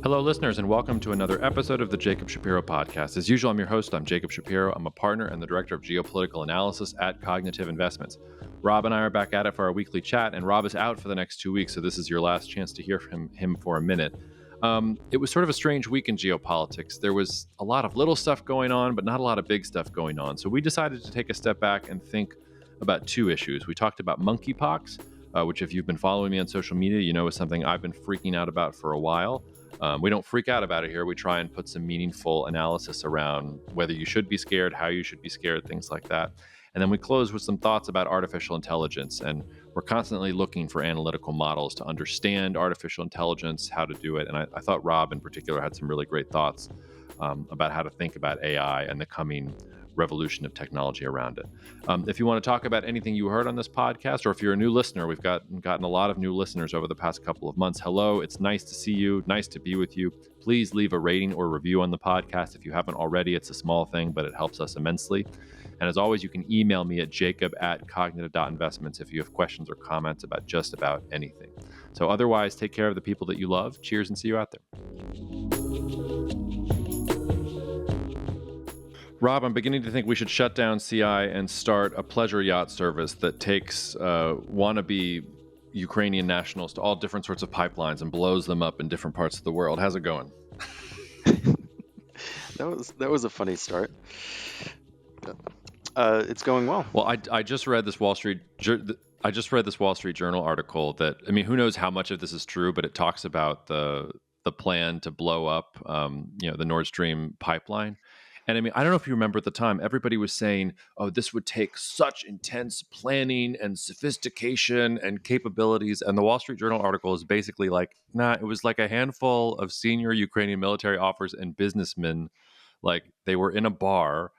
Hello, listeners, and welcome to another episode of the Jacob Shapiro podcast. As usual, I'm your host. I'm Jacob Shapiro. I'm a partner and the director of geopolitical analysis at Cognitive Investments. Rob and I are back at it for our weekly chat, and Rob is out for the next 2 weeks, so this is your last chance to hear from him for a minute. It was sort of a strange week in geopolitics. There was a lot of little stuff going on, but not a lot of big stuff going on. So we decided to take a step back and think about two issues. We talked about monkeypox, which if you've been following me on social media, you know is something I've been freaking out about for a while. We don't freak out about it here. We try and put some meaningful analysis around whether you should be scared, how you should be scared, things like that. And then we close with some thoughts about artificial intelligence. And we're constantly looking for analytical models to understand artificial intelligence, how to do it. And I thought Rob in particular had some really great thoughts about how to think about AI and the coming revolution of technology around it. If you want to talk about anything you heard on this podcast, or if you're a new listener, we've gotten a lot of new listeners over the past couple of months. Hello, it's nice to see you, nice to be with you. Please leave a rating or review on the podcast if you haven't already. It's a small thing, but it helps us immensely. And as always, you can email me at jacob@cognitive.investments if you have questions or comments about just about anything. So otherwise, take care of the people that you love. Cheers and see you out there. Rob, I'm beginning to think we should shut down CI and start a pleasure yacht service that takes wannabe Ukrainian nationals to all different sorts of pipelines and blows them up in different parts of the world. How's it going? That was a funny start. It's going well. Well, I just read this Wall Street Journal article that, I mean, who knows how much of this is true, but it talks about the plan to blow up the Nord Stream pipeline. And I mean, I don't know if you remember at the time, everybody was saying, oh, this would take such intense planning and sophistication and capabilities. And the Wall Street Journal article is basically like, nah, it was like a handful of senior Ukrainian military officers and businessmen. Like they were in a bar.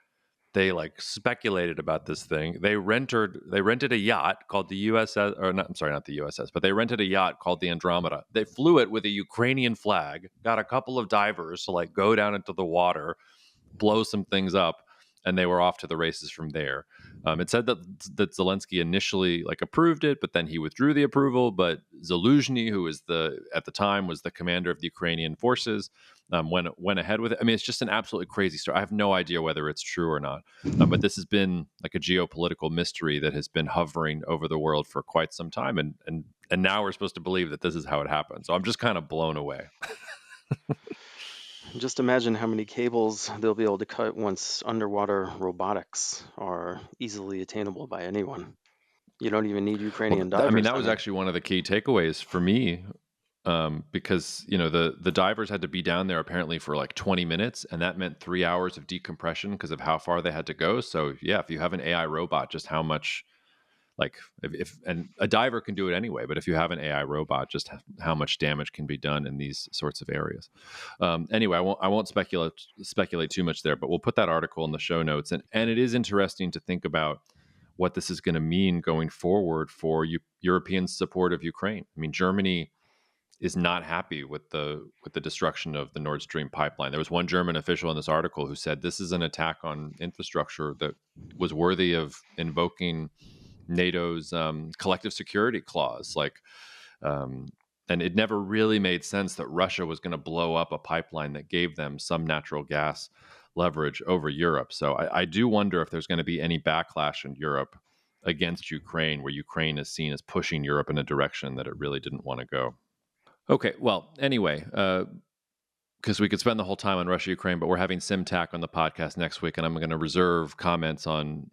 They like speculated about this thing. They rented a yacht called the USS, or not, I'm sorry, not the USS, but they rented a yacht called the Andromeda. They flew it with a Ukrainian flag, got a couple of divers to like go down into the water, blow some things up, and they were off to the races from there. It said that Zelensky initially like approved it, but then he withdrew the approval. But Zaluzhny, who was at the time was the commander of the Ukrainian forces, went ahead with it. I mean, it's just an absolutely crazy story. I have no idea whether it's true or not, but this has been like a geopolitical mystery that has been hovering over the world for quite some time, and now we're supposed to believe that this is how it happened. So I'm just kind of blown away. Just imagine how many cables they'll be able to cut once underwater robotics are easily attainable by anyone. You don't even need Ukrainian divers. I mean, that was actually one of the key takeaways for me, because the divers had to be down there apparently for like 20 minutes, and that meant 3 hours of decompression because of how far they had to go. So yeah, if you have an AI robot, just how much, like if and a diver can do it anyway, but if you have an AI robot, just how much damage can be done in these sorts of areas. Anyway, I won't speculate too much there, but we'll put that article in the show notes, and it is interesting to think about what this is going to mean going forward for European support of Ukraine. I mean, Germany is not happy with the destruction of the Nord Stream pipeline. There was one German official in this article who said this is an attack on infrastructure that was worthy of invoking NATO's collective security clause. And it never really made sense that Russia was going to blow up a pipeline that gave them some natural gas leverage over Europe. So I do wonder if there's going to be any backlash in Europe against Ukraine, where Ukraine is seen as pushing Europe in a direction that it really didn't want to go. Okay, well, anyway, because we could spend the whole time on Russia, Ukraine, but we're having Simtac on the podcast next week, and I'm going to reserve comments on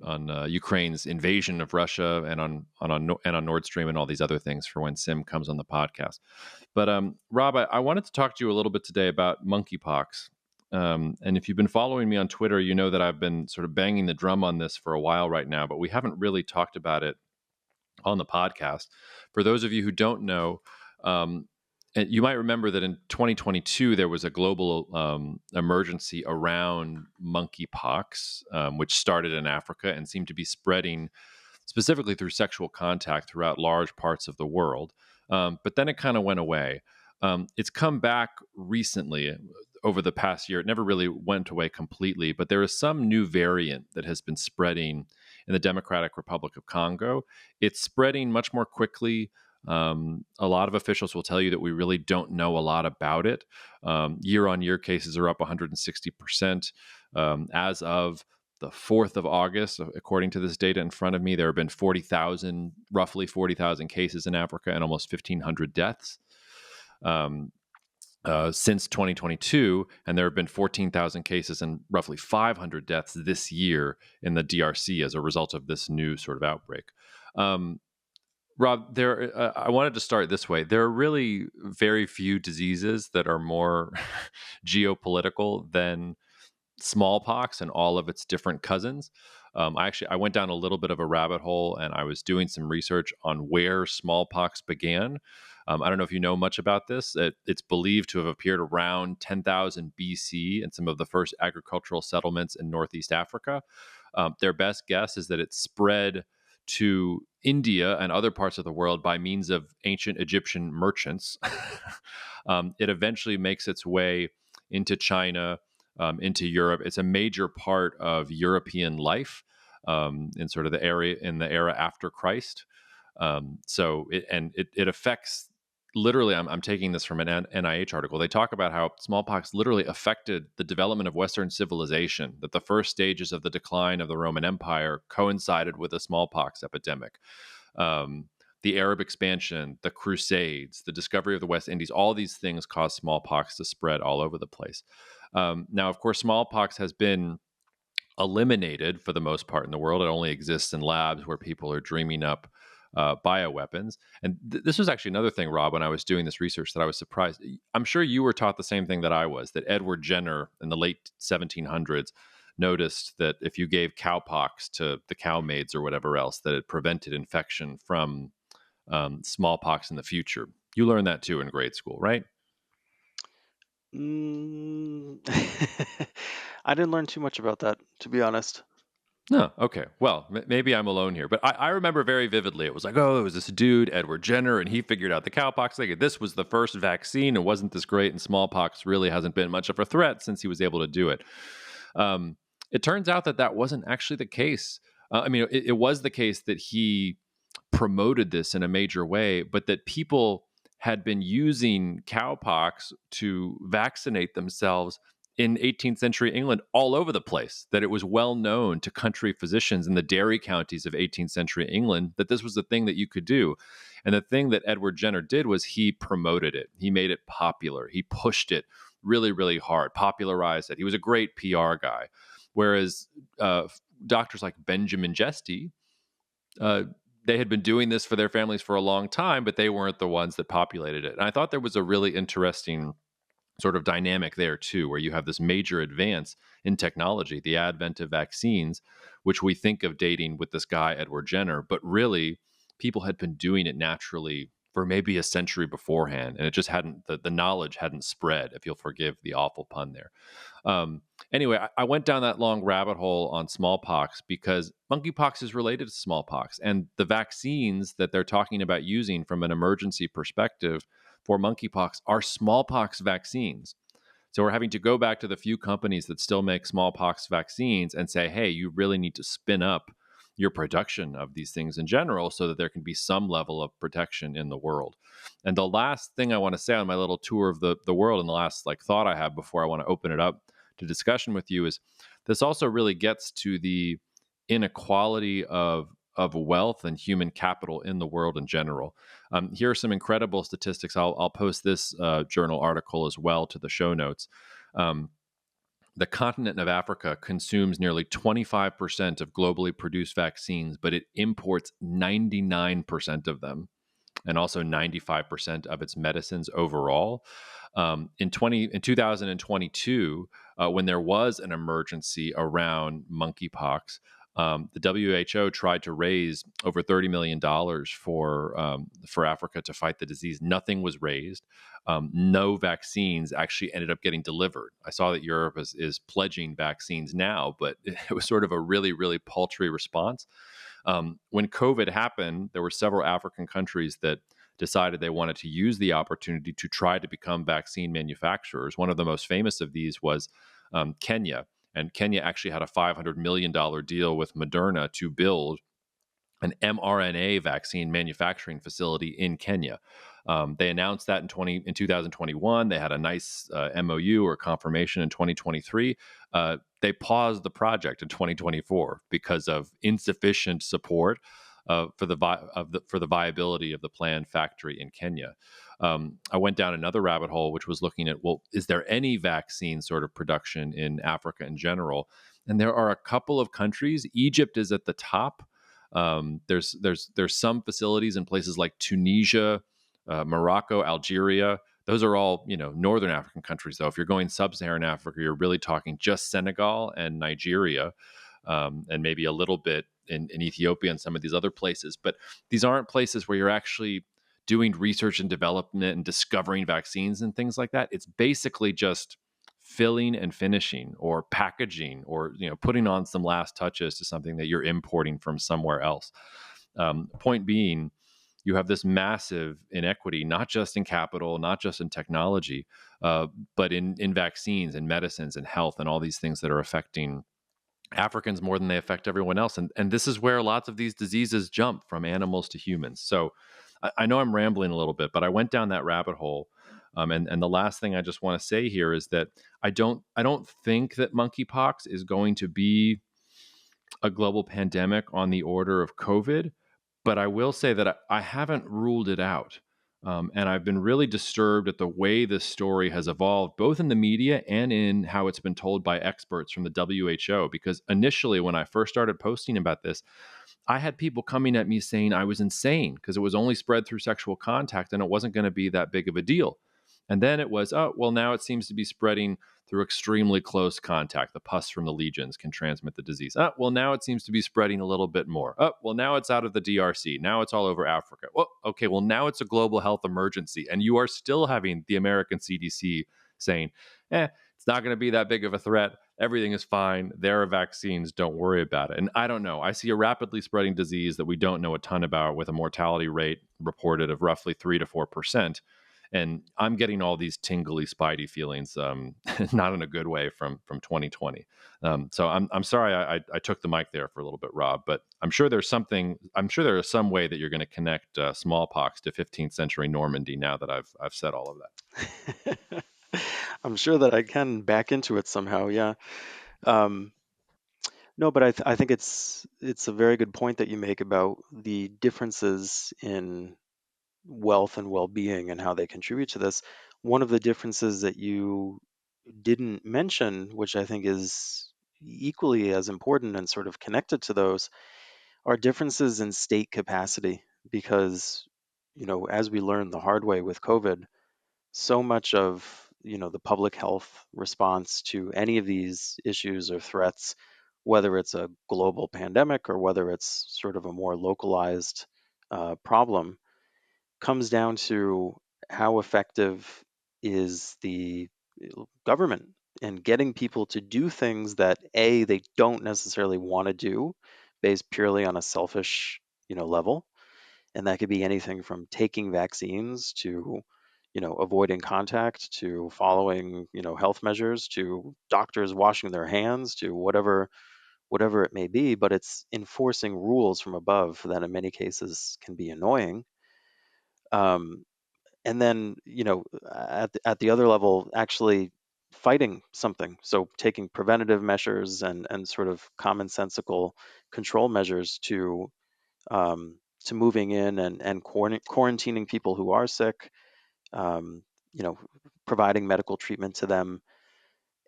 Ukraine's invasion of Russia and on Nord Stream and all these other things for when Sim comes on the podcast. But Rob, I wanted to talk to you a little bit today about monkeypox. And if you've been following me on Twitter, you know that I've been sort of banging the drum on this for a while right now, but we haven't really talked about it on the podcast. For those of you who don't know, and you might remember that in 2022, there was a global emergency around monkeypox, which started in Africa and seemed to be spreading specifically through sexual contact throughout large parts of the world. But then it kind of went away. It's come back recently over the past year. It never really went away completely, but there is some new variant that has been spreading in the Democratic Republic of Congo. It's spreading much more quickly. A lot of officials will tell you that we really don't know a lot about it. Year on year, cases are up 160%. As of the 4th of August, according to this data in front of me, there have been roughly 40,000 cases in Africa and almost 1,500 deaths. Since 2022, and there have been 14,000 cases and roughly 500 deaths this year in the DRC as a result of this new sort of outbreak. Rob, I wanted to start this way. There are really very few diseases that are more geopolitical than smallpox and all of its different cousins. I went down a little bit of a rabbit hole, and I was doing some research on where smallpox began. I don't know if you know much about this. It's believed to have appeared around 10,000 BC in some of the first agricultural settlements in Northeast Africa. Their best guess is that it spread to India and other parts of the world by means of ancient Egyptian merchants. It eventually makes its way into China, into Europe. It's a major part of European life in sort of the era after Christ. It affects literally. I'm taking this from an NIH article. They talk about how smallpox literally affected the development of Western civilization. That the first stages of the decline of the Roman Empire coincided with a smallpox epidemic. The Arab expansion, the Crusades, the discovery of the West Indies, all these things caused smallpox to spread all over the place. Now, of course, smallpox has been eliminated for the most part in the world. It only exists in labs where people are dreaming up bioweapons. And this was actually another thing, Rob, when I was doing this research that I was surprised. I'm sure you were taught the same thing that I was, that Edward Jenner in the late 1700s noticed that if you gave cowpox to the cowmaids or whatever else, that it prevented infection from smallpox in the future. You learned that too in grade school, right? Mm. I didn't learn too much about that, to be honest. No, okay. Well, maybe I'm alone here, but I remember very vividly. It was like, oh, it was this dude, Edward Jenner, and he figured out the cowpox thing. This was the first vaccine. It wasn't this great, and smallpox really hasn't been much of a threat since he was able to do it. It turns out that that wasn't actually the case. It was the case that he promoted this in a major way, but that people had been using cowpox to vaccinate themselves in 18th century England all over the place, that it was well known to country physicians in the dairy counties of 18th century England that this was a thing that you could do. And the thing that Edward Jenner did was he promoted it. He made it popular. He pushed it really, really hard, popularized it. He was a great PR guy. Whereas doctors like Benjamin Jesty, uh, they had been doing this for their families for a long time, but they weren't the ones that populated it. And I thought there was a really interesting sort of dynamic there too, where you have this major advance in technology, the advent of vaccines, which we think of dating with this guy, Edward Jenner, but really people had been doing it naturally for maybe a century beforehand. And it just hadn't, the knowledge hadn't spread, if you'll forgive the awful pun there. Anyway, I went down that long rabbit hole on smallpox because monkeypox is related to smallpox. And the vaccines that they're talking about using from an emergency perspective for monkeypox are smallpox vaccines. So we're having to go back to the few companies that still make smallpox vaccines and say, hey, you really need to spin up your production of these things in general so that there can be some level of protection in the world. And the last thing I want to say on my little tour of the world, and the last thought I have before I want to open it up to discussion with you, is this also really gets to the inequality of wealth and human capital in the world in general. Here are some incredible statistics. I'll post this journal article as well to the show notes. Um, the continent of Africa consumes nearly 25% of globally produced vaccines, but it imports 99% of them and also 95% of its medicines overall. In 2022, when there was an emergency around monkeypox, the WHO tried to raise over $30 million for Africa to fight the disease. Nothing was raised. No vaccines actually ended up getting delivered. I saw that Europe is pledging vaccines now, but it was sort of a really, really paltry response. When COVID happened, there were several African countries that decided they wanted to use the opportunity to try to become vaccine manufacturers. One of the most famous of these was Kenya. And Kenya actually had a $500 million deal with Moderna to build an mRNA vaccine manufacturing facility in Kenya. They announced that in 2021. They had a nice MOU or confirmation in 2023. They paused the project in 2024 because of insufficient support for the viability of the planned factory in Kenya. I went down another rabbit hole, which was looking at, well, is there any vaccine sort of production in Africa in general? And there are a couple of countries. Egypt is at the top. There's some facilities in places like Tunisia, Morocco, Algeria. Those are all, northern African countries. Though, if you're going sub-Saharan Africa, you're really talking just Senegal and Nigeria, and maybe a little bit in Ethiopia and some of these other places. But these aren't places where you're actually doing research and development and discovering vaccines and things like that. It's basically just filling and finishing or packaging or putting on some last touches to something that you're importing from somewhere else. Point being, you have this massive inequity, not just in capital, not just in technology, but in vaccines and medicines and health and all these things that are affecting Africans more than they affect everyone else. And this is where lots of these diseases jump from animals to humans. So I know I'm rambling a little bit, but I went down that rabbit hole. And the last thing I just want to say here is that I don't think that monkeypox is going to be a global pandemic on the order of COVID, but I will say that I haven't ruled it out. And I've been really disturbed at the way this story has evolved, both in the media and in how it's been told by experts from the WHO. Because initially, when I first started posting about this, I had people coming at me saying I was insane because it was only spread through sexual contact and it wasn't going to be that big of a deal. And then it was, oh, well, now it seems to be spreading through extremely close contact. The pus from the legions can transmit the disease. Oh, well, now it seems to be spreading a little bit more. Oh, well, now it's out of the DRC. Now it's all over Africa. Well, okay, well, now it's a global health emergency. And you are still having the American CDC saying, it's not going to be that big of a threat. Everything is fine. There are vaccines. Don't worry about it. And I don't know. I see a rapidly spreading disease that we don't know a ton about with a mortality rate reported of roughly 3 to 4%. And I'm getting all these tingly, spidey feelings, not in a good way from 2020. So I'm sorry I took the mic there for a little bit, Rob. But I'm sure there's something. I'm sure there is some way that you're going to connect smallpox to 15th century Normandy. Now that I've said all of that. I'm sure that I can back into it somehow. Yeah. Um, no, but I think it's a very good point that you make about the differences in wealth and well-being and how they contribute to this. One of the differences that you didn't mention, which I think is equally as important and sort of connected to those, are differences in state capacity. Because, as we learned the hard way with COVID, so much of the public health response to any of these issues or threats, whether it's a global pandemic or whether it's sort of a more localized problem, comes down to how effective is the government in getting people to do things that they don't necessarily want to do, based purely on a selfish level. And that could be anything from taking vaccines to avoiding contact, to following health measures, to doctors washing their hands, to whatever it may be. But it's enforcing rules from above that in many cases can be annoying. um, and then at the other level, actually fighting something, so taking preventative measures and sort of commonsensical control measures to moving in and quarantining people who are sick, um, you know, providing medical treatment to them.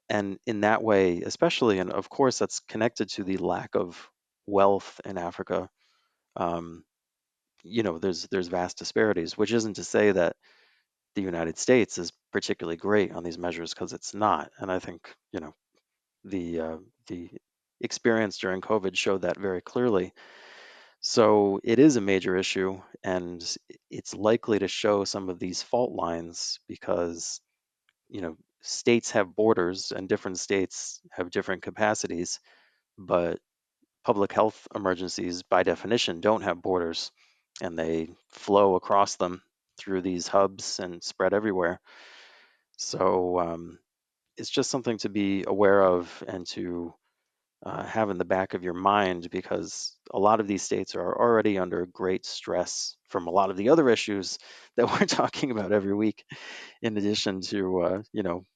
And in that way, especially, and of course, that's connected to the lack of wealth in Africa. Um, there's vast disparities, which isn't to say that the United States is particularly great on these measures, because it's not. And I think the experience during COVID showed that very clearly. So it is a major issue, and it's likely to show some of these fault lines because, states have borders and different states have different capacities, but public health emergencies, by definition, don't have borders, and they flow across them through these hubs and spread everywhere. So it's just something to be aware of and to have in the back of your mind, because a lot of these states are already under great stress from a lot of the other issues that we're talking about every week, in addition to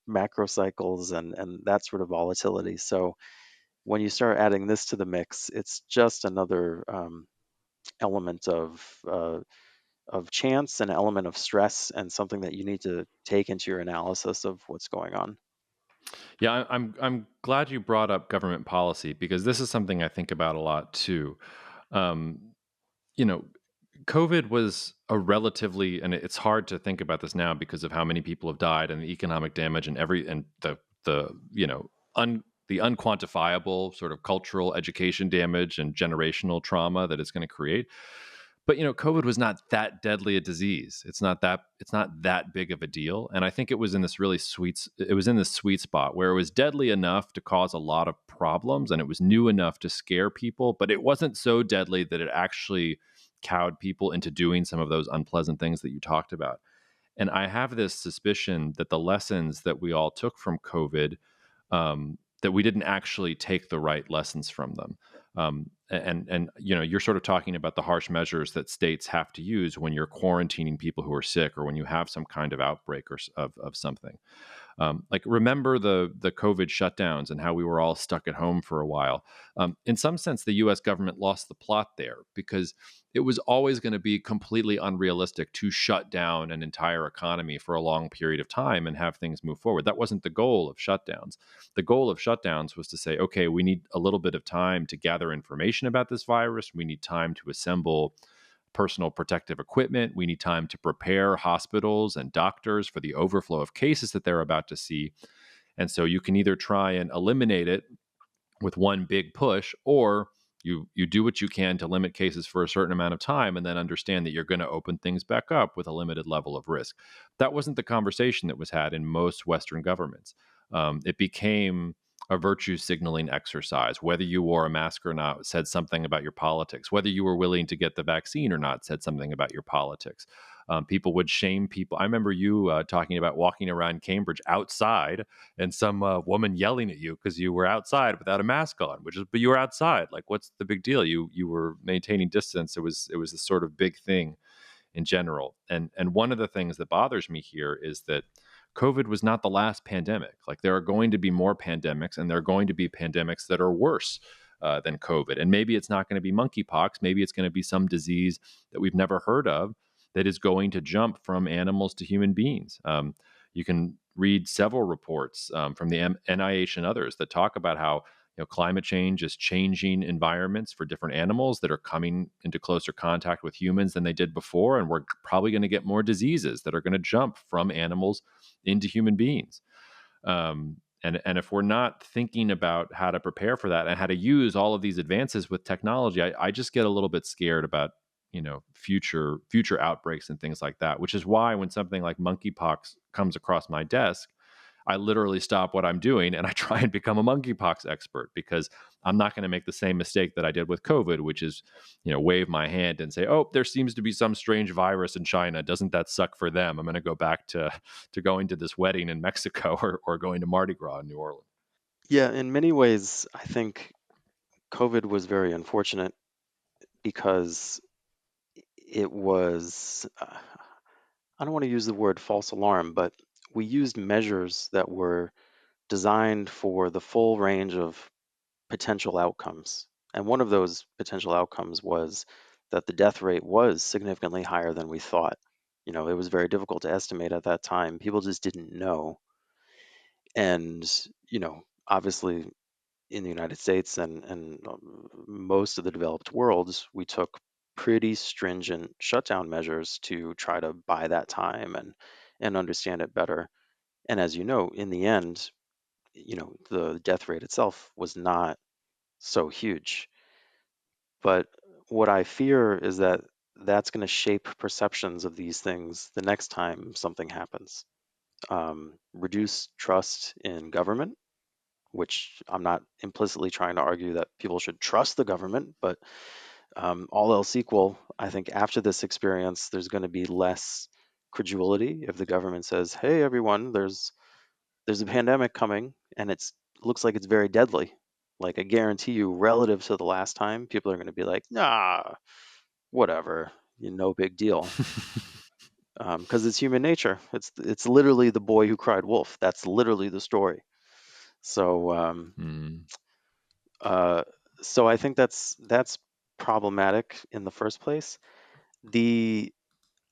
macro cycles and that sort of volatility. So when you start adding this to the mix, it's just another element of chance, an element of stress, and something that you need to take into your analysis of what's going on. Yeah, I'm glad you brought up government policy because this is something I think about a lot too. Um, you know, COVID was a relatively, and it's hard to think about this now because of how many people have died and the economic damage and the the unquantifiable sort of cultural education damage and generational trauma that it's going to create. But COVID was not that deadly a disease. It's not that big of a deal. And I think it was in this sweet spot where it was deadly enough to cause a lot of problems and it was new enough to scare people, but it wasn't so deadly that it actually cowed people into doing some of those unpleasant things that you talked about. And I have this suspicion that the lessons that we all took from COVID, that we didn't actually take the right lessons from them. And you're sort of talking about the harsh measures that states have to use when you're quarantining people who are sick or when you have some kind of outbreak of something. Like remember the COVID shutdowns and how we were all stuck at home for a while. In some sense, the U.S. government lost the plot there because it was always going to be completely unrealistic to shut down an entire economy for a long period of time and have things move forward. That wasn't the goal of shutdowns. The goal of shutdowns was to say, okay, we need a little bit of time to gather information about this virus. We need time to assemble personal protective equipment. We need time to prepare hospitals and doctors for the overflow of cases that they're about to see. And so you can either try and eliminate it with one big push, or you do what you can to limit cases for a certain amount of time and then understand that you're going to open things back up with a limited level of risk. That wasn't the conversation that was had in most Western governments. It became a virtue signaling exercise. Whether you wore a mask or not said something about your politics. Whether you were willing to get the vaccine or not said something about your politics. People would shame people. I remember you talking about walking around Cambridge outside and some woman yelling at you because you were outside without a mask on, but you were outside. Like, what's the big deal? You were maintaining distance. It was this sort of big thing in general. And one of the things that bothers me here is that COVID was not the last pandemic. Like there are going to be more pandemics, and there are going to be pandemics that are worse than COVID. And maybe it's not going to be monkeypox. Maybe it's going to be some disease that we've never heard of that is going to jump from animals to human beings. You can read several reports from the NIH and others that talk about how climate change is changing environments for different animals that are coming into closer contact with humans than they did before, and we're probably going to get more diseases that are going to jump from animals into human beings. And if we're not thinking about how to prepare for that and how to use all of these advances with technology, I just get a little bit scared about future outbreaks and things like that. Which is why when something like monkeypox comes across my desk, I literally stop what I'm doing and I try and become a monkeypox expert because I'm not going to make the same mistake that I did with COVID, which is, wave my hand and say, "Oh, there seems to be some strange virus in China. Doesn't that suck for them? I'm going to go back to going to this wedding in Mexico or going to Mardi Gras in New Orleans." Yeah, in many ways, I think COVID was very unfortunate because it was, I don't want to use the word false alarm, but we used measures that were designed for the full range of potential outcomes. And one of those potential outcomes was that the death rate was significantly higher than we thought. It was very difficult to estimate at that time. People just didn't know. And, obviously in the United States and most of the developed worlds, we took pretty stringent shutdown measures to try to buy that time and understand it better. And as you know, in the end, the death rate itself was not so huge. But what I fear is that that's going to shape perceptions of these things the next time something happens. Reduce trust in government, which I'm not implicitly trying to argue that people should trust the government, but all else equal, I think after this experience, there's going to be less credulity if the government says, "Hey, everyone, there's a pandemic coming, and it looks like it's very deadly." Like, I guarantee you, relative to the last time, people are going to be like, nah, whatever, no big deal. Because it's human nature. It's literally the boy who cried wolf. That's literally the story. So Mm. uh, so I think that's problematic in the first place. The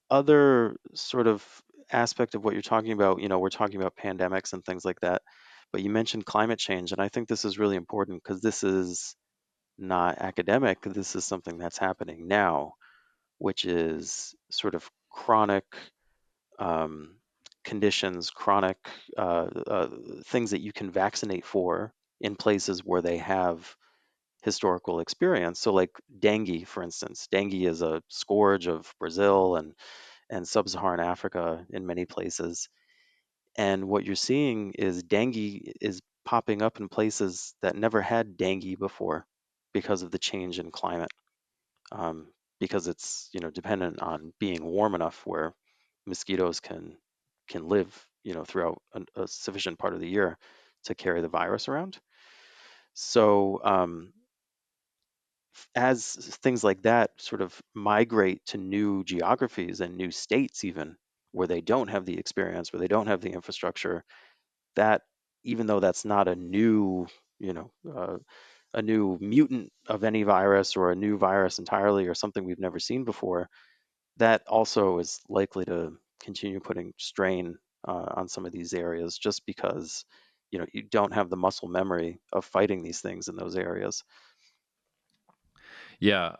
other sort of aspect of what you're talking about, we're talking about pandemics and things like that, but you mentioned climate change, and I think this is really important because this is not academic. This is something that's happening now, which is sort of chronic um, conditions, chronic things that you can vaccinate for in places where they have historical experience. So, like dengue, for instance, dengue is a scourge of Brazil and sub-Saharan Africa in many places. And what you're seeing is dengue is popping up in places that never had dengue before because of the change in climate. Because it's dependent on being warm enough where mosquitoes can live throughout a sufficient part of the year to carry the virus around. So as things like that sort of migrate to new geographies and new states, even where they don't have the experience, where they don't have the infrastructure, that even though that's not a new, you know, a new mutant of any virus or a new virus entirely or something we've never seen before, that also is likely to continue putting strain on some of these areas just because you don't have the muscle memory of fighting these things in those areas. Yeah.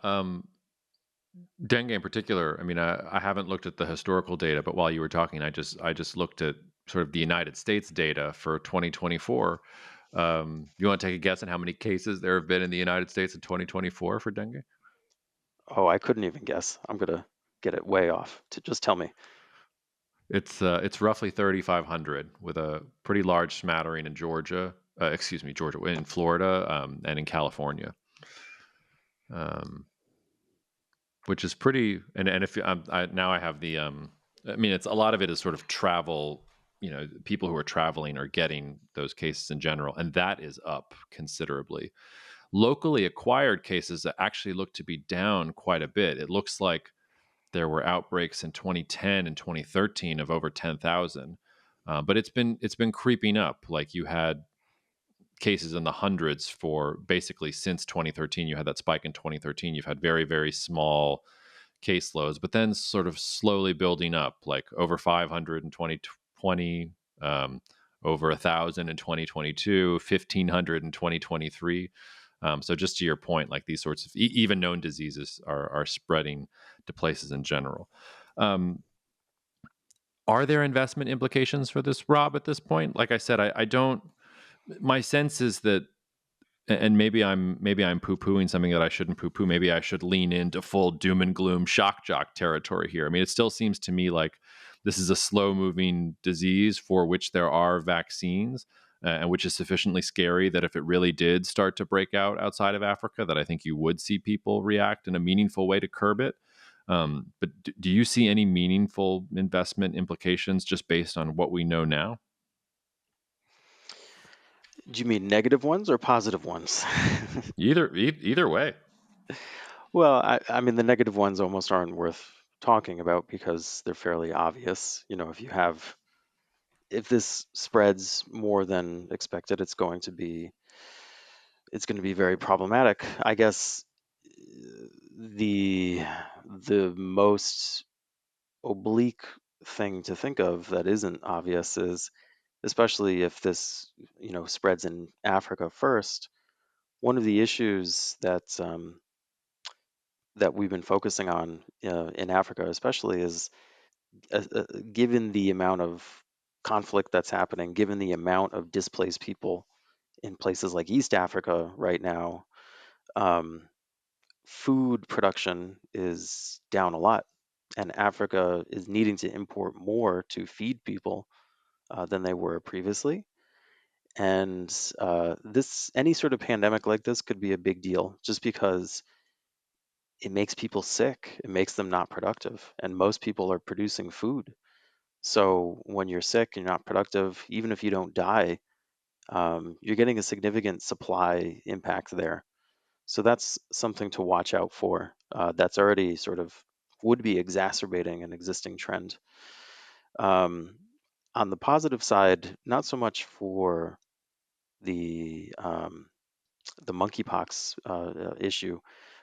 Dengue in particular, I mean, I haven't looked at the historical data, but while you were talking, I just looked at sort of the United States data for 2024. You want to take a guess on how many cases there have been in the United States in 2024 for dengue? Oh, I couldn't even guess. I'm gonna get it way off. To just tell me. It's roughly 3,500 with a pretty large smattering in Georgia. Excuse me, Georgia, in Florida, and in California. Um, which is pretty. And if now I have the I mean, it's a lot of it is sort of travel. People who are traveling are getting those cases in general, and that is up considerably. Locally acquired cases that actually look to be down quite a bit. It looks like there were outbreaks in 2010 and 2013 of over 10,000, but it's been creeping up. Like you had cases in the hundreds for basically since 2013. You had that spike in 2013. You've had very, very small caseloads, but then sort of slowly building up, like over 500 in 2020, over 1,000 in 2022, 1,500 in 2023. So just to your point, like these sorts of even known diseases are spreading to places in general. Um, are there investment implications for this, Rob, at this point? Like I said, I don't. My sense is that, and maybe I'm poo pooing something that I shouldn't poo poo. Maybe I should lean into full doom and gloom shock jock territory here. I mean, it still seems to me like this is a slow moving disease for which there are vaccines, and which is sufficiently scary that if it really did start to break out outside of Africa, that I think you would see people react in a meaningful way to curb it. But do you see any meaningful investment implications just based on what we know now? Do you mean negative ones or positive ones? Either way. Well, I mean, the negative ones almost aren't worth talking about because they're fairly obvious. If this spreads more than expected, it's going to be very problematic. I guess the the most oblique thing to think of that isn't obvious is, especially if this spreads in Africa first, one of the issues that we've been focusing on in Africa especially is given the amount of conflict that's happening, given the amount of displaced people in places like East Africa right now, um, food production is down a lot, and Africa is needing to import more to feed people than they were previously. And this any sort of pandemic like this could be a big deal, just because it makes people sick, it makes them not productive, and most people are producing food. So when you're sick, you're not productive, even if you don't die, you're getting a significant supply impact there. So that's something to watch out for. That's already sort of would be exacerbating an existing trend. Um, on the positive side, not so much for the monkeypox issue,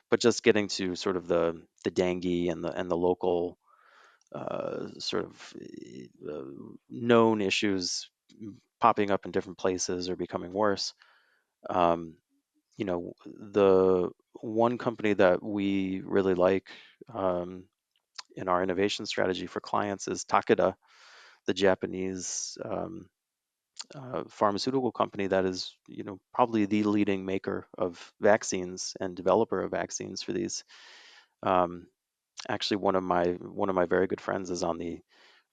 but just getting to sort of the dengue and the local sort of uh, known issues popping up in different places or becoming worse. Um, the one company that we really like um, in our innovation strategy for clients is Takeda, the Japanese pharmaceutical company that is, probably the leading maker of vaccines and developer of vaccines for these. Um, Actually, one of my very good friends is on the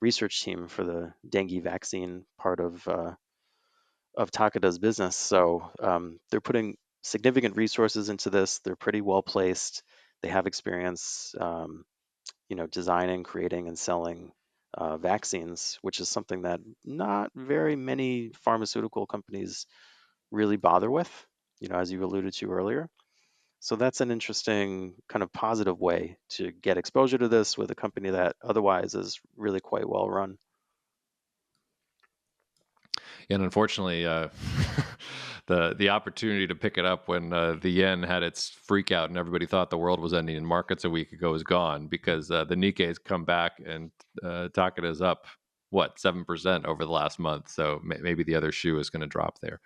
research team for the dengue vaccine part of Takeda's business. So they're putting significant resources into this. They're pretty well placed. They have experience, designing, creating, and selling vaccines, which is something that not very many pharmaceutical companies really bother with, as you alluded to earlier. So that's an interesting kind of positive way to get exposure to this with a company that otherwise is really quite well run. And unfortunately, the opportunity to pick it up when the yen had its freak out and everybody thought the world was ending in markets a week ago is gone, because the Nikkei's come back and Takeda up, what, 7% over the last month. So maybe the other shoe is going to drop there.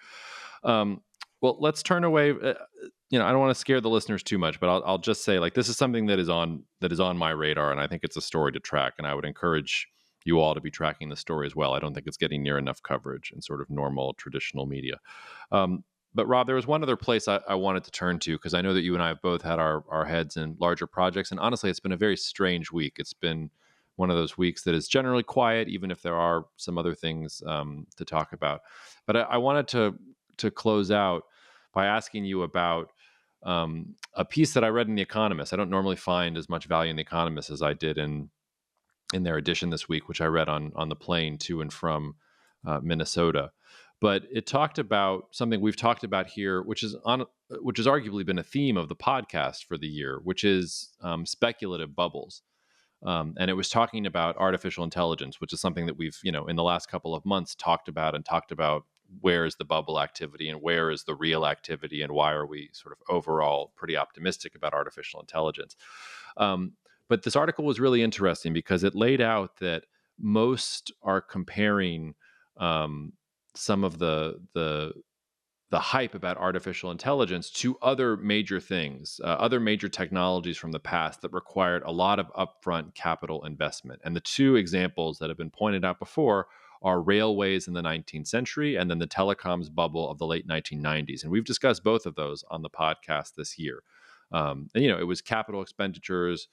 Um, well, let's turn away. I don't want to scare the listeners too much, but I'll just say, like, this is something that is on my radar, and I think it's a story to track. And I would encourage you all to be tracking the story as well. I don't think it's getting near enough coverage in sort of normal traditional media. Um, but Rob, there was one other place I wanted to turn to, because I know that you and I have both had our heads in larger projects, and honestly, it's been a very strange week. It's been one of those weeks that is generally quiet, even if there are some other things to talk about. But I wanted to close out by asking you about a piece that I read in The Economist. I don't normally find as much value in The Economist as I did in their edition this week, which I read on the plane to and from Minnesota. But it talked about something we've talked about here, which has arguably been a theme of the podcast for the year, which is speculative bubbles. And it was talking about artificial intelligence, which is something that we've, in the last couple of months talked about where is the bubble activity and where is the real activity, and why are we sort of overall pretty optimistic about artificial intelligence. Um, but this article was really interesting because it laid out that most are comparing some of the hype about artificial intelligence to other major things, other major technologies from the past that required a lot of upfront capital investment. And the two examples that have been pointed out before are railways in the 19th century and then the telecoms bubble of the late 1990s. And we've discussed both of those on the podcast this year. It was capital expenditures,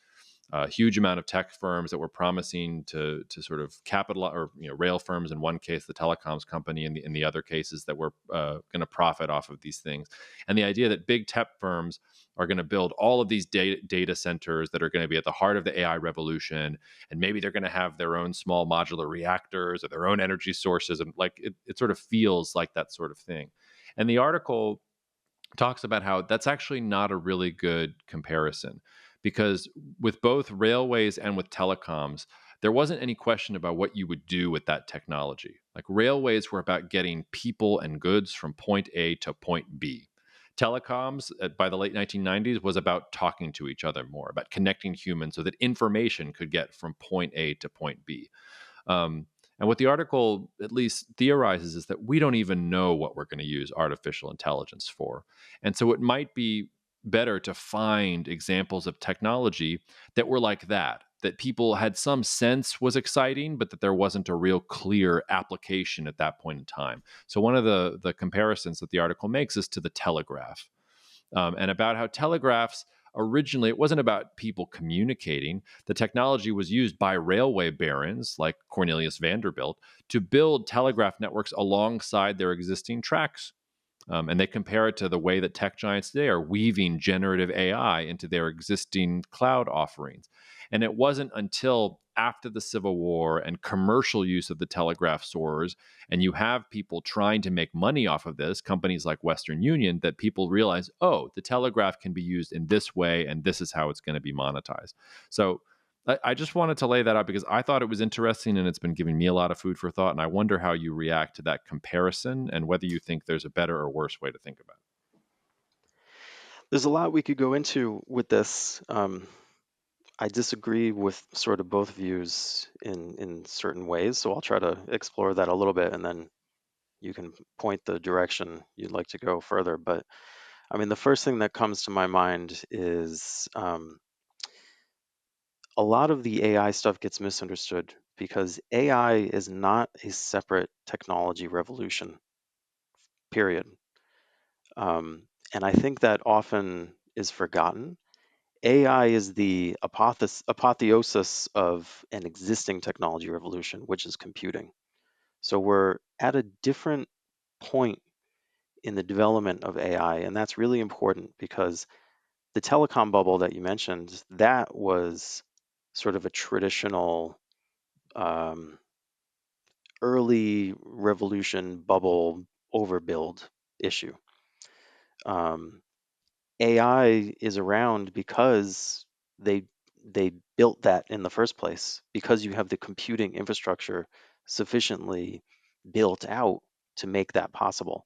a huge amount of tech firms that were promising to sort of capital, or rail firms in one case, the telecoms company in the other cases, that were going to profit off of these things. And the idea that big tech firms are going to build all of these data centers that are going to be at the heart of the AI revolution, and maybe they're going to have their own small modular reactors or their own energy sources, and like it sort of feels like that sort of thing. And the article talks about how that's actually not a really good comparison, because with both railways and with telecoms, there wasn't any question about what you would do with that technology. Like, railways were about getting people and goods from point A to point B. Telecoms, by the late 1990s, was about talking to each other more, about connecting humans so that information could get from point A to point B. Um, and what the article at least theorizes is that we don't even know what we're going to use artificial intelligence for. And so it might be better to find examples of technology that were like that people had some sense was exciting, but that there wasn't a real clear application at that point in time. So one of the comparisons that the article makes is to the telegraph, and about how telegraphs originally, it wasn't about people communicating. The technology was used by railway barons like Cornelius Vanderbilt to build telegraph networks alongside their existing tracks. And they compare it to the way that tech giants today are weaving generative AI into their existing cloud offerings. And it wasn't until after the Civil War and commercial use of the telegraph soars, and you have people trying to make money off of this, companies like Western Union, that people realize, oh, the telegraph can be used in this way, and this is how it's going to be monetized. So I just wanted to lay that out because I thought it was interesting and it's been giving me a lot of food for thought. And I wonder how you react to that comparison and whether you think there's a better or worse way to think about There's a lot we could go into with this. I disagree with sort of both views in certain ways, so I'll try to explore that a little bit, and then you can point the direction you'd like to go further. But I mean, the first thing that comes to my mind is a lot of the AI stuff gets misunderstood because AI is not a separate technology revolution, period. And I think that often is forgotten. AI is the apotheosis of an existing technology revolution, which is computing. So we're at a different point in the development of AI, and that's really important because the telecom bubble that you mentioned, that was sort of a traditional um, early revolution bubble overbuild issue. Um, AI is around because they they built that in the first place because you have the computing infrastructure sufficiently built out to make that possible.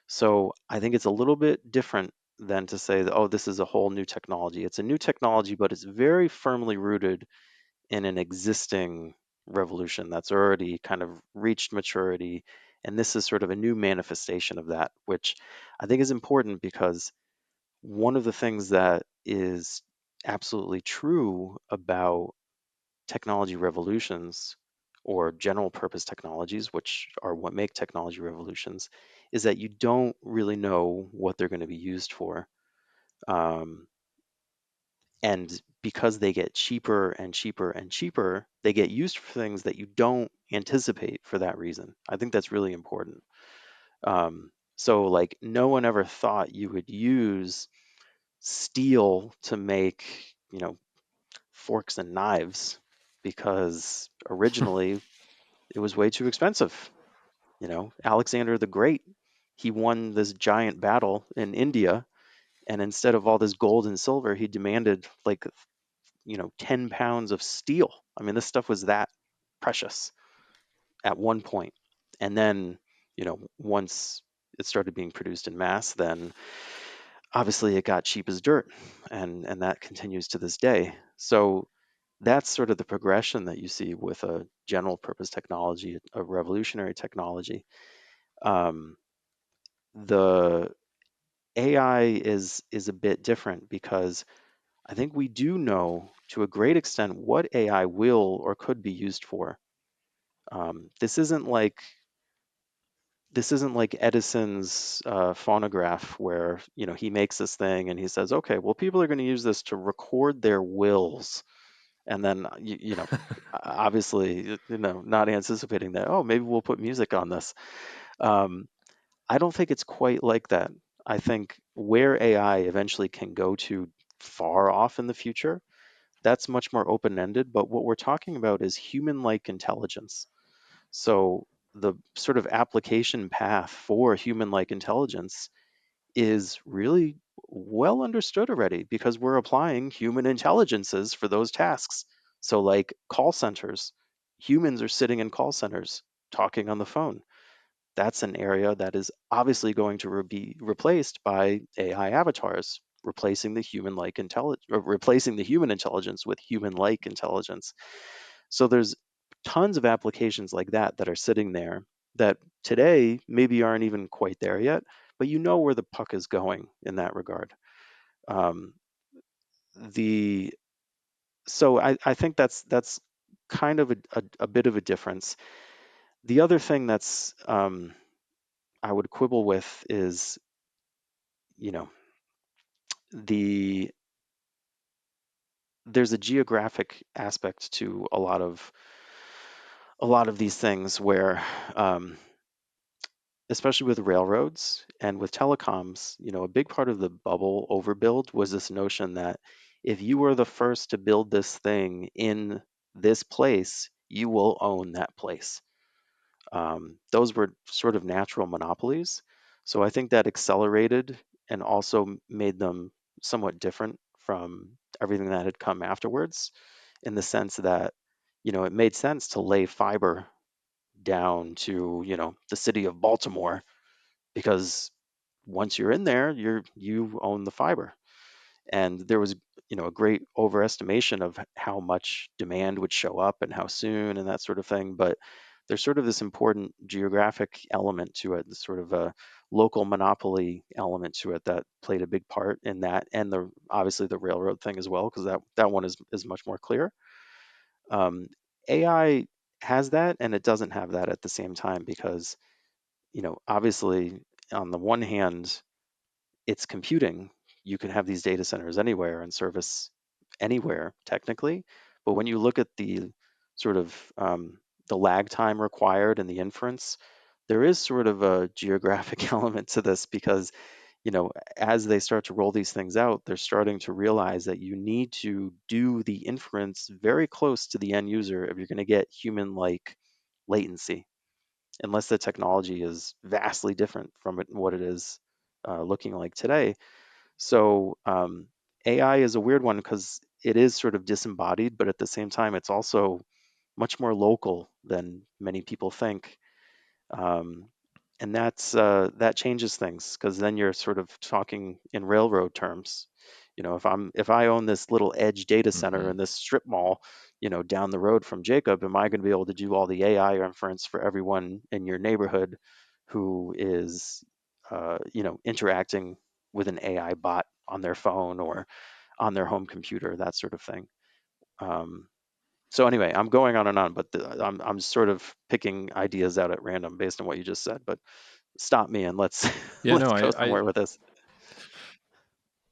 So I think it's a little bit different than to say that, oh, this is a whole new technology. It's a new technology, but it's very firmly rooted in an existing revolution that's already kind of reached maturity. And this is sort of a new manifestation of that, which I think is important because one of the things that is absolutely true about technology revolutions or general purpose technologies, which are what make technology revolutions, is that you don't really know what they're going to be used for. Um, and because they get cheaper and cheaper and cheaper, they get used for things that you don't anticipate for that reason. I think that's really important. So, like, no one ever thought you would use steel to make, you know, forks and knives because it. originally it was way too expensive. You know, Alexander the Great, he won this giant battle in India, and instead of all this gold and silver, he demanded like, 10 pounds of steel. I mean, this stuff was that precious at one point. And then, once it started being produced in mass, then obviously it got cheap as dirt, and that continues to this day. So that's sort of the progression that you see with a general purpose technology, a revolutionary technology. Um, the AI is a bit different because I think we do know to a great extent what AI will or could be used for. Um, this isn't like this isn't like Edison's phonograph, where he makes this thing and he says, "Okay, well, people are going to use this to record their wills," and then obviously, not anticipating that. Oh, maybe we'll put music on this. Um, I don't think it's quite like that. I think where AI eventually can go to far off in the future, that's much more open ended. But what we're talking about is human like intelligence. So the sort of application path for human like intelligence is really well understood already because we're applying human intelligences for those tasks. So, like call centers, humans are sitting in call centers talking on the phone. That's an area that is obviously going to be replaced by AI avatars, replacing the human-like intelligence, or replacing the human intelligence with human-like intelligence. So there's tons of applications like that that are sitting there that today maybe aren't even quite there yet, but you know where the puck is going in that regard. Um, the so I think that's kind of a bit of a difference. The other thing that's I would quibble with is, you know, the there's a geographic aspect to a lot of these things where, um, especially with railroads and with telecoms, a big part of the bubble overbuild was this notion that if you were the first to build this thing in this place, you will own that place. Those were sort of natural monopolies. So I think that accelerated and also made them somewhat different from everything that had come afterwards, in the sense that, it made sense to lay fiber down to, the city of Baltimore, because once you're in there, you own the fiber. And there was, a great overestimation of how much demand would show up and how soon and that sort of thing. But there's sort of this important geographic element to it, this sort of a local monopoly element to it that played a big part in that, and the obviously the railroad thing as well, because that one is much more clear. um, AI has that, and it doesn't have that at the same time, because obviously, on the one hand, it's computing. You can have these data centers anywhere and service anywhere technically. But when you look at the sort of the lag time required and the inference, there is sort of a geographic element to this, because as they start to roll these things out, they're starting to realize that you need to do the inference very close to the end user if you're going to get human-like latency, unless the technology is vastly different from what it is looking like today. So AI is a weird one because it is sort of disembodied, but at the same time, it's also much more local than many people think. Um, and that changes things, because then you're sort of talking in railroad terms. If I own this little edge data center Hmm. in this strip mall, down the road from Jacob, am I going to be able to do all the AI inference for everyone in your neighborhood who is, interacting with an AI bot on their phone or on their home computer, that sort of thing? Um, so anyway, I'm going on and on, but I'm sort of picking ideas out at random based on what you just said. But stop me and let's Yeah, no, let's go I somewhere with this.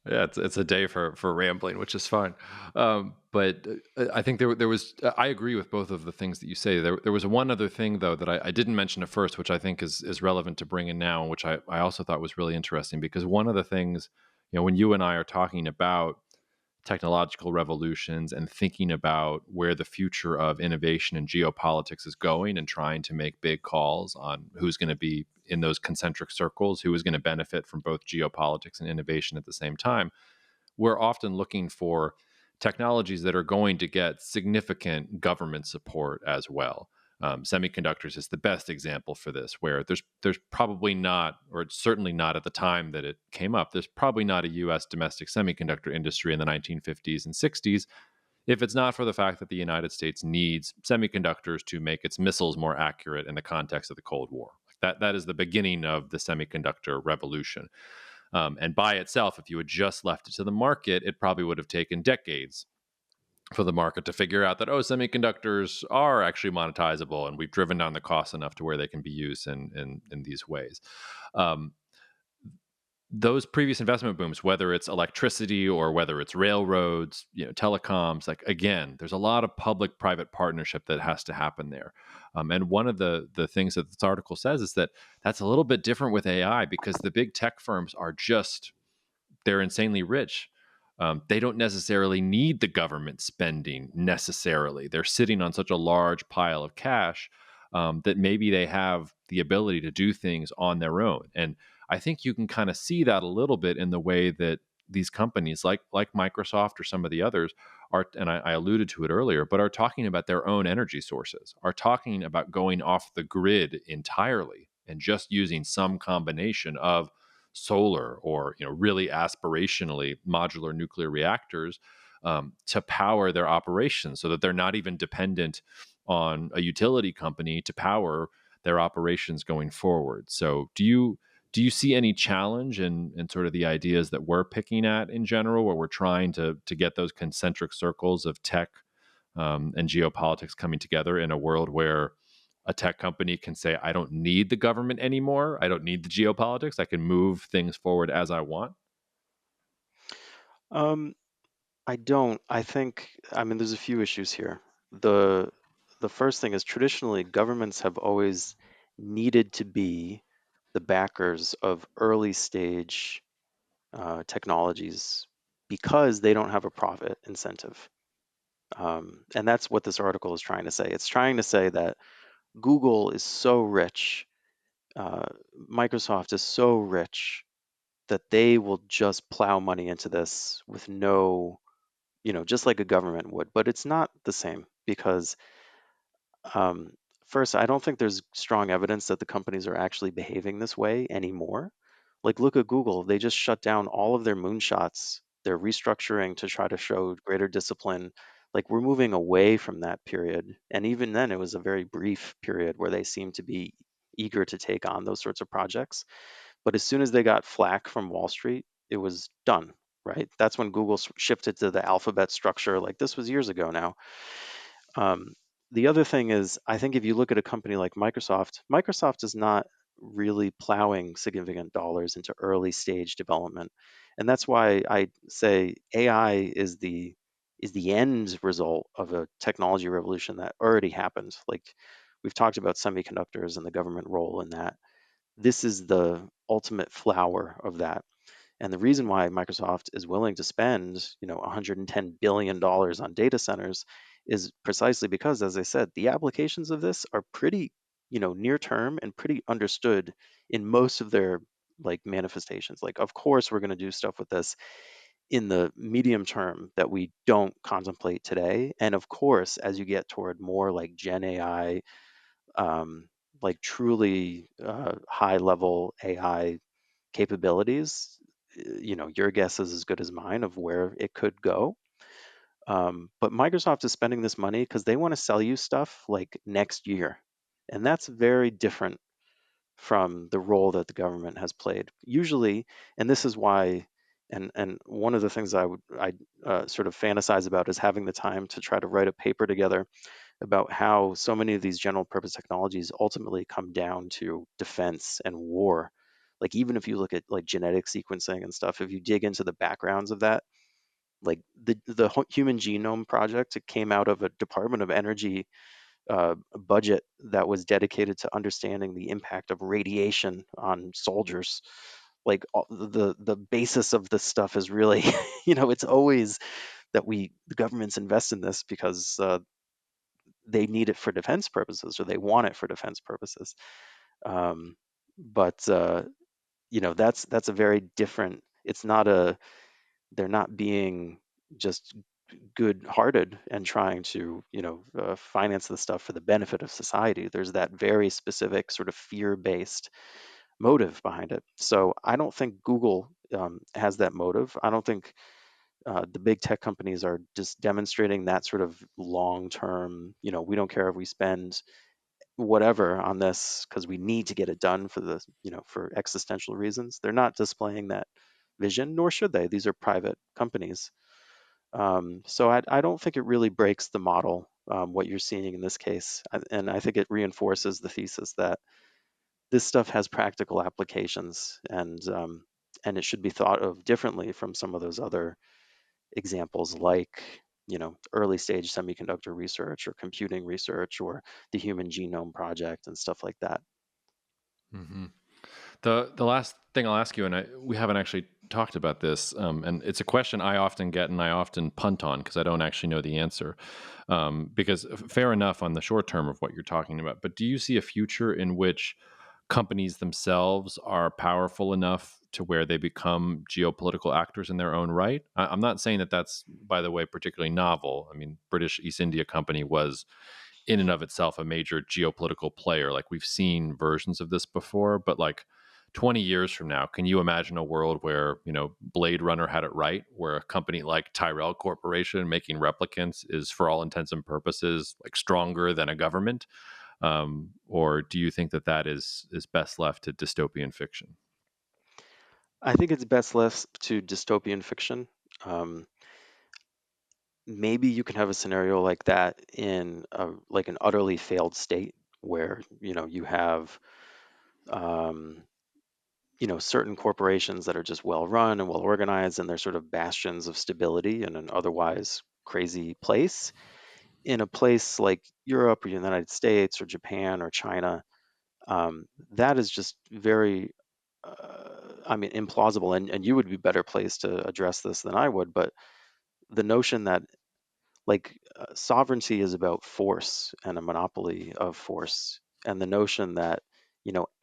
yeah, it's a day for rambling, which is fine. But I think there was I agree with both of the things that you say. There was one other thing though that I didn't mention at first, which I think is relevant to bring in now, and which I also thought was really interesting, because one of the things, when you and I are talking about technological revolutions and thinking about where the future of innovation and geopolitics is going, and trying to make big calls on who's going to be in those concentric circles, who is going to benefit from both geopolitics and innovation at the same time, we're often looking for technologies that are going to get significant government support as well. Semiconductors is the best example for this, where there's probably not, or it's certainly not at the time that it came up, there's probably not a U.S. domestic semiconductor industry in the 1950s and 60s if it's not for the fact that the United States needs semiconductors to make its missiles more accurate in the context of the Cold War. That is the beginning of the semiconductor revolution. And by itself, if you had just left it to the market, it probably would have taken decades for the market to figure out that, oh, semiconductors are actually monetizable, and we've driven down the cost enough to where they can be used in these ways. Um, those previous investment booms, whether it's electricity or whether it's railroads, telecoms, like, again, there's a lot of public-private partnership that has to happen there. And one of the things that this article says is that that's a little bit different with AI, because the big tech firms are just, they're insanely rich. They don't necessarily need the government spending necessarily. They're sitting on such a large pile of cash that maybe they have the ability to do things on their own. And I think you can kind of see that a little bit in the way that these companies like Microsoft or some of the others are, and I alluded to it earlier, but are talking about their own energy sources, are talking about going off the grid entirely and just using some combination of solar or, really aspirationally modular nuclear reactors to power their operations, so that they're not even dependent on a utility company to power their operations going forward. So do you see any challenge in sort of the ideas that we're picking at in general, where we're trying to get those concentric circles of tech and geopolitics coming together in a world where a tech company can say, I don't need the government anymore. I don't need the geopolitics. I can move things forward as I want. Um, I don't. I mean, there's a few issues here. The first thing is, traditionally governments have always needed to be the backers of early stage technologies because they don't have a profit incentive. And that's what this article is trying to say. It's trying to say that Google is so rich, uh, Microsoft is so rich that they will just plow money into this with no, just like a government would. But it's not the same because um, first, I don't think there's strong evidence that the companies are actually behaving this way anymore. Like, look at Google. They just shut down all of their moonshots. They're restructuring to try to show greater discipline. Like, we're moving away from that period. And even then, it was a very brief period where they seemed to be eager to take on those sorts of projects. But as soon as they got flack from Wall Street, it was done, right? That's when Google shifted to the alphabet structure. Like, this was years ago now. um, the other thing is, I think if you look at a company like Microsoft, Microsoft is not really plowing significant dollars into early stage development, and that's why I say AI is the end result of a technology revolution that already happened. Like, we've talked about semiconductors and the government role in that. This is the ultimate flower of that. And the reason why Microsoft is willing to spend, $110 billion on data centers is precisely because, as I said, the applications of this are pretty, near term and pretty understood in most of their like manifestations. Like, of course, we're going to do stuff with this in the medium term that we don't contemplate today. And of course, as you get toward more like Gen AI, um, like truly high level AI capabilities, your guess is as good as mine of where it could go. But Microsoft is spending this money because they want to sell you stuff like next year. And that's very different from the role that the government has played. Usually, and this is why, and one of the things I sort of fantasize about is having the time to try to write a paper together about how so many of these general purpose technologies ultimately come down to defense and war. Like, even if you look at like genetic sequencing and stuff, if you dig into the backgrounds of that, like the Human Genome Project, it came out of a Department of Energy budget that was dedicated to understanding the impact of radiation on soldiers. Like, the basis of this stuff is really, it's always that the governments invest in this because they need it for defense purposes or they want it for defense purposes. Um, but that's a very different. It's not a. They're not being just good-hearted and trying to finance the stuff for the benefit of society. There's that very specific sort of fear-based motive behind it. So I don't think Google has that motive. I don't think the big tech companies are just demonstrating that sort of long-term, we don't care if we spend whatever on this because we need to get it done for existential reasons. They're not displaying that vision, nor should they. These are private companies. So I don't think it really breaks the model, what you're seeing in this case. And I think it reinforces the thesis that this stuff has practical applications, and it should be thought of differently from some of those other examples, like early stage semiconductor research or computing research or the Human Genome Project and stuff like that. Hmm. The last thing I'll ask you, and we haven't actually talked about this, and it's a question I often get and I often punt on because I don't actually know the answer. Because fair enough on the short term of what you're talking about, but do you see a future in which companies themselves are powerful enough to where they become geopolitical actors in their own right? I'm not saying that that's, by the way, particularly novel. I mean, British East India Company was in and of itself a major geopolitical player. Like, we've seen versions of this before, but like 20 years from now, can you imagine a world where, Blade Runner had it right, where a company like Tyrell Corporation making replicants is for all intents and purposes like stronger than a government? Or do you think that that is best left to dystopian fiction? I think it's best left to dystopian fiction. Um, Maybe you can have a scenario like that in like an utterly failed state where you have um, certain corporations that are just well run and well organized and they're sort of bastions of stability in an otherwise crazy place. In a place like Europe or United States or Japan or China, That is just very, I mean, implausible. And you would be better placed to address this than I would. But the notion that sovereignty is about force and a monopoly of force, and the notion that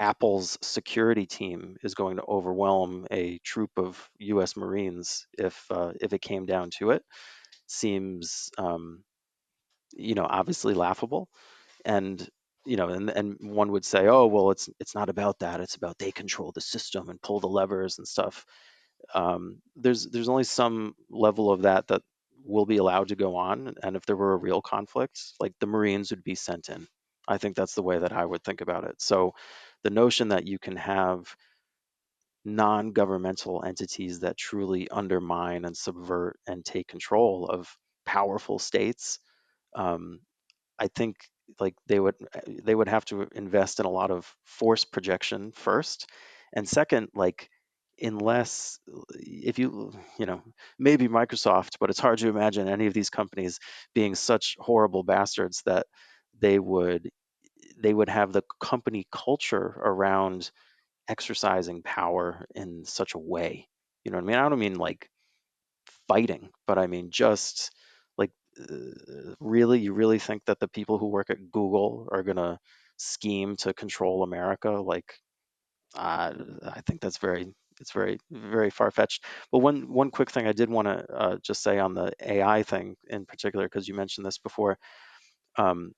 Apple's security team is going to overwhelm a troop of U.S. Marines if it came down to it seems obviously laughable. And and one would say, oh well, it's not about that, it's about they control the system and pull the levers and stuff. There's only some level of that will be allowed to go on, and if there were a real conflict, like, the Marines would be sent in. I think that's the way that I would think about it. So the notion that you can have non-governmental entities that truly undermine and subvert and take control of powerful states, um, I think, like, they would have to invest in a lot of force projection first, and second, like, unless, if maybe Microsoft, but it's hard to imagine any of these companies being such horrible bastards that they would they would have the company culture around exercising power in such a way. You know what I mean? I don't mean like fighting, but I mean just like, really, you really think that the people who work at Google are gonna scheme to control America? Like, I think that's very, very far fetched. But one quick thing I did want to just say on the AI thing in particular, because you mentioned this before. Um,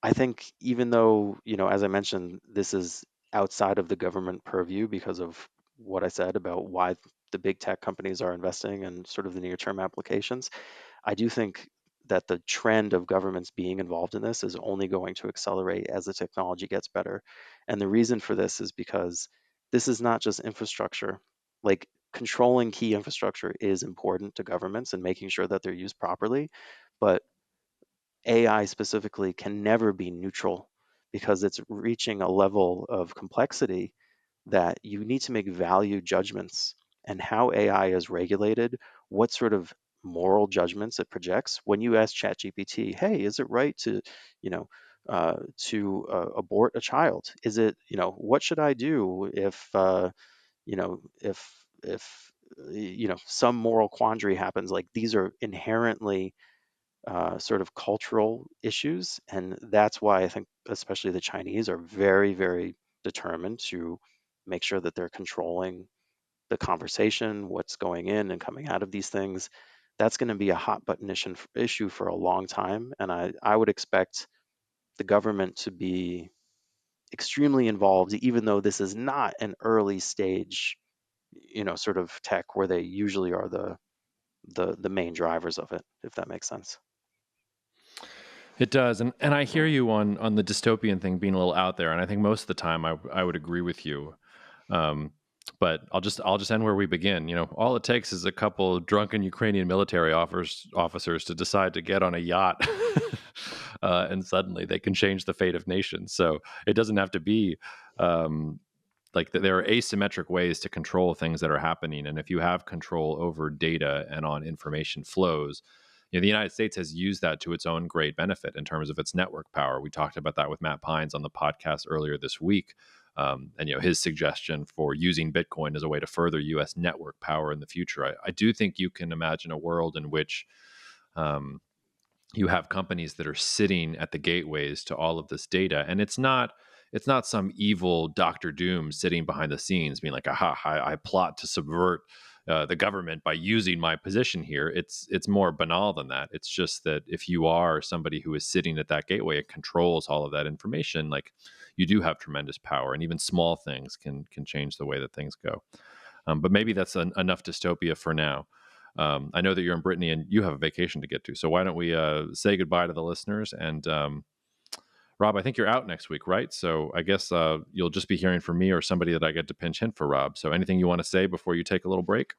I think, even though, as I mentioned, this is outside of the government purview because of what I said about why the big tech companies are investing in sort of the near term applications, I do think that the trend of governments being involved in this is only going to accelerate as the technology gets better. And the reason for this is because this is not just infrastructure. Like, controlling key infrastructure is important to governments and making sure that they're used properly. But AI specifically can never be neutral because it's reaching a level of complexity that you need to make value judgments. And how AI is regulated, what sort of moral judgments it projects. When you ask ChatGPT, hey, is it right to abort a child? Is it, what should I do if some moral quandary happens? Like, these are inherently sort of cultural issues. And that's why I think, especially the Chinese, are very, very determined to make sure that they're controlling the conversation, what's going in and coming out of these things. That's going to be a hot button issue for a long time. And I would expect the government to be extremely involved, even though this is not an early stage, sort of tech where they usually are the main drivers of it, if that makes sense. It does, and I hear you on the dystopian thing being a little out there, and I think most of the time I would agree with you. Um, but I'll just end where we begin. All it takes is a couple of drunken Ukrainian military officers to decide to get on a yacht, and suddenly they can change the fate of nations. So it doesn't have to be. Like, there are asymmetric ways to control things that are happening, and if you have control over data and on information flows, the United States has used that to its own great benefit in terms of its network power. We talked about that with Matt Pines on the podcast earlier this week. And his suggestion for using Bitcoin as a way to further U.S. network power in the future. I do think you can imagine a world in which um, you have companies that are sitting at the gateways to all of this data, and it's not some evil Dr. Doom sitting behind the scenes being like, aha, I plot to subvert the government by using my position here. It's more banal than that. It's just that if you are somebody who is sitting at that gateway and controls all of that information, like, you do have tremendous power, and even small things can change the way that things go. But maybe that's enough dystopia for now. I know that you're in Brittany and you have a vacation to get to. So why don't we say goodbye to the listeners? And Rob, I think you're out next week, right? So I guess you'll just be hearing from me or somebody that I get to pinch hit for, Rob. So anything you want to say before you take a little break?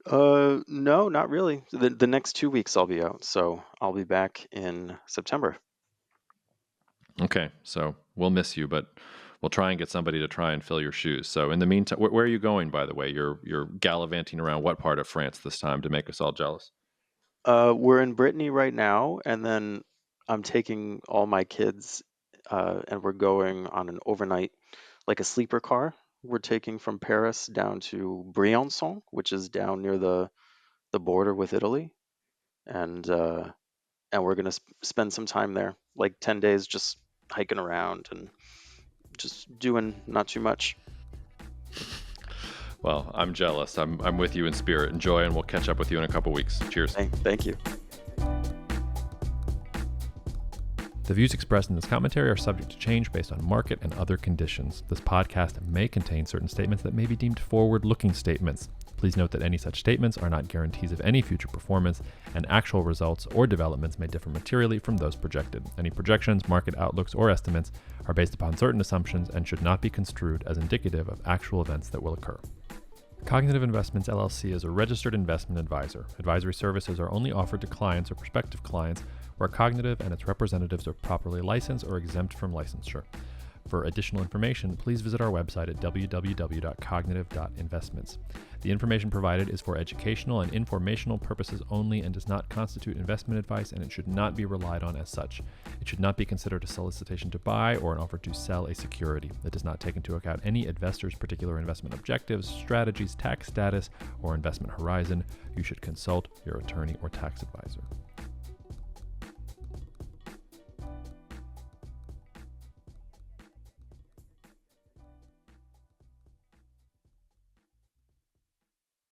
No, not really. The next 2 weeks I'll be out, so I'll be back in September. Okay. So we'll miss you, but we'll try and get somebody to try and fill your shoes. So in the meantime, where are you going, by the way? You're gallivanting around what part of France this time to make us all jealous? We're in Brittany right now, and then I'm taking all my kids and we're going on an overnight, like a sleeper car. We're taking from Paris down to Briançon, which is down near the border with Italy, and we're gonna spend some time there, like 10 days, just hiking around and just doing not too much. Well, I'm jealous. I'm with you in spirit. Enjoy, and we'll catch up with you in a couple weeks. Cheers. Thank you. The views expressed in this commentary are subject to change based on market and other conditions. This podcast may contain certain statements that may be deemed forward-looking statements. Please note that any such statements are not guarantees of any future performance, and actual results or developments may differ materially from those projected. Any projections, market outlooks, or estimates are based upon certain assumptions and should not be construed as indicative of actual events that will occur. Cognitive Investments LLC is a registered investment advisor. Advisory services are only offered to clients or prospective clients where Cognitive and its representatives are properly licensed or exempt from licensure. For additional information, please visit our website at www.cognitive.investments. The information provided is for educational and informational purposes only and does not constitute investment advice, and it should not be relied on as such. It should not be considered a solicitation to buy or an offer to sell a security. It does not take into account any investor's particular investment objectives, strategies, tax status, or investment horizon. You should consult your attorney or tax advisor.